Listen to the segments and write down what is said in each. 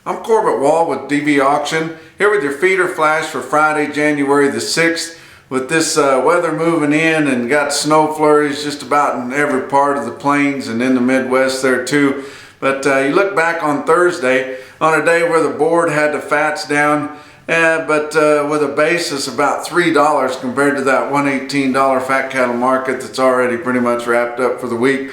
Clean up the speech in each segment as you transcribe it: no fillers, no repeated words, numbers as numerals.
I'm Corbett Wall with DV Auction, here with your feeder flash for Friday, January the 6th. With this weather moving in and got snow flurries just about in every part of the plains and in the Midwest there too. But you look back on Thursday on a day where the board had the fats down, but with a basis about $3 compared to that $118 fat cattle market that's already pretty much wrapped up for the week.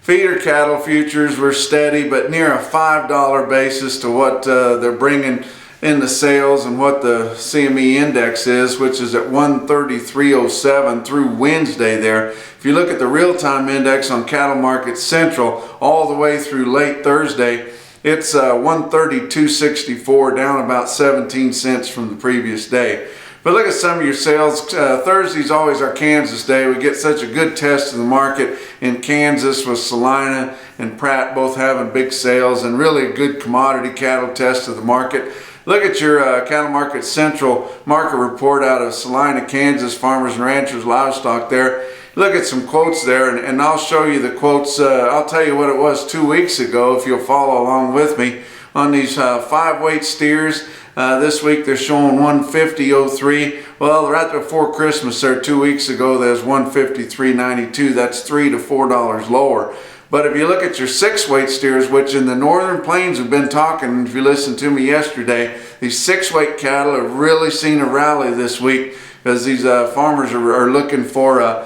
Feeder cattle futures were steady, but near a $5 basis to what they're bringing in the sales and what the CME index is, which is at 133.07 through Wednesday there. If you look at the real-time index on Cattle Market Central all the way through late Thursday, it's 132.64, down about 17 cents from the previous day. But look at some of your sales. Thursday's always our Kansas day. We get such a good test of the market in Kansas with Salina and Pratt both having big sales, and really a good commodity cattle test of the market. Look at your Cattle Market Central market report out of Salina, Kansas, Farmers and Ranchers Livestock there. Look at some quotes there, and I'll show you the quotes. I'll tell you what it was 2 weeks ago if you'll follow along with me on these 5-weight steers. This week they're showing 150.03. Well, right before Christmas there 2 weeks ago, there's 153.92. That's $3 to $4 lower. But if you look at your 6-weight steers, which in the northern plains have been talking, if you listened to me yesterday, these 6-weight cattle have really seen a rally this week because these farmers are looking for a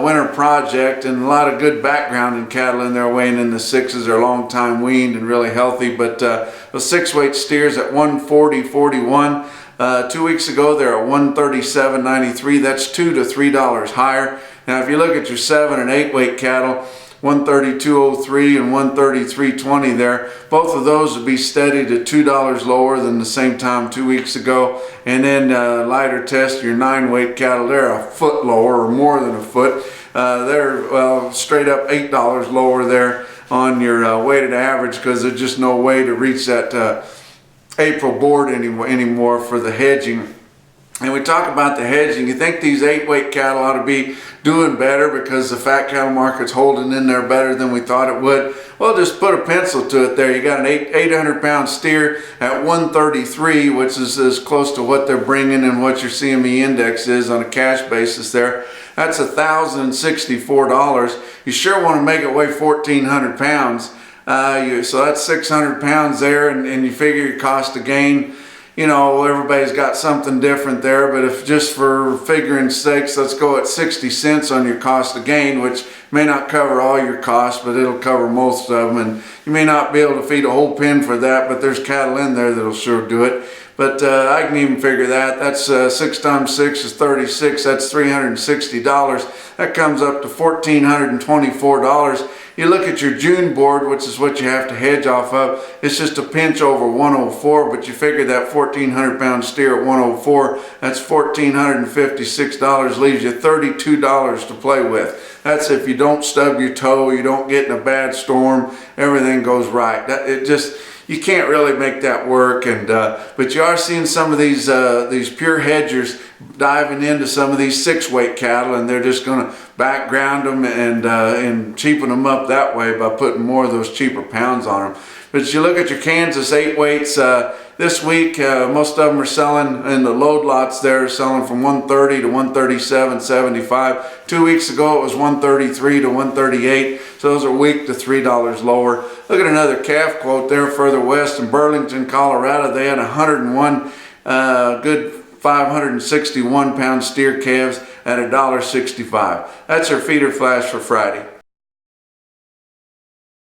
winter project, and a lot of good background in cattle in there weighing in the 6s. Are long time weaned and really healthy. But the 6-weight steers at 140.41. 2 weeks ago they're at 137.93. That's $2 to $3 higher. Now if you look at your 7 and 8-weight cattle, 132.03 and 133.20 there. Both of those would be steady to $2 lower than the same time 2 weeks ago. And then lighter test, your 9-weight cattle, they're a foot lower or more than a foot. They're straight up $8 lower there on your weighted average, because there's just no way to reach that April board anymore for the hedging. And we talk about the hedging. You think these 8-weight cattle ought to be doing better because the fat cattle market's holding in there better than we thought it would. Well, just put a pencil to it there. You got an 800-pound steer at 133, which is as close to what they're bringing and what your CME index is on a cash basis there. That's $1,064. You sure want to make it weigh 1,400 pounds. So that's 600 pounds there, and you figure your cost of gain. You know, everybody's got something different there, but if just for figuring sakes, let's go at 60 cents on your cost of gain, which may not cover all your costs, but it'll cover most of them. And you may not be able to feed a whole pen for that, but there's cattle in there that'll sure do it. But I can even figure that. That's 6 times 6 is 36. That's $360. That comes up to $1,424. You look at your June board, which is what you have to hedge off of. It's just a pinch over 104, but you figure that 1,400-pound steer at 104, that's $1,456, leaves you $32 to play with. That's if you don't stub your toe, you don't get in a bad storm, everything goes right. You can't really make that work, but you are seeing some of these pure hedgers diving into some of these 6-weight cattle, and they're just going to background them and cheapen them up that way by putting more of those cheaper pounds on them. But as you look at your Kansas 8-weights, this week most of them are selling in the load lots there, selling from 130 to 137.75. 2 weeks ago it was 133 to 138, so those are weak to $3 lower. Look at another calf quote there further west in Burlington, Colorado. They had 101 good 561-pound steer calves at $1.65. That's our feeder flash for Friday.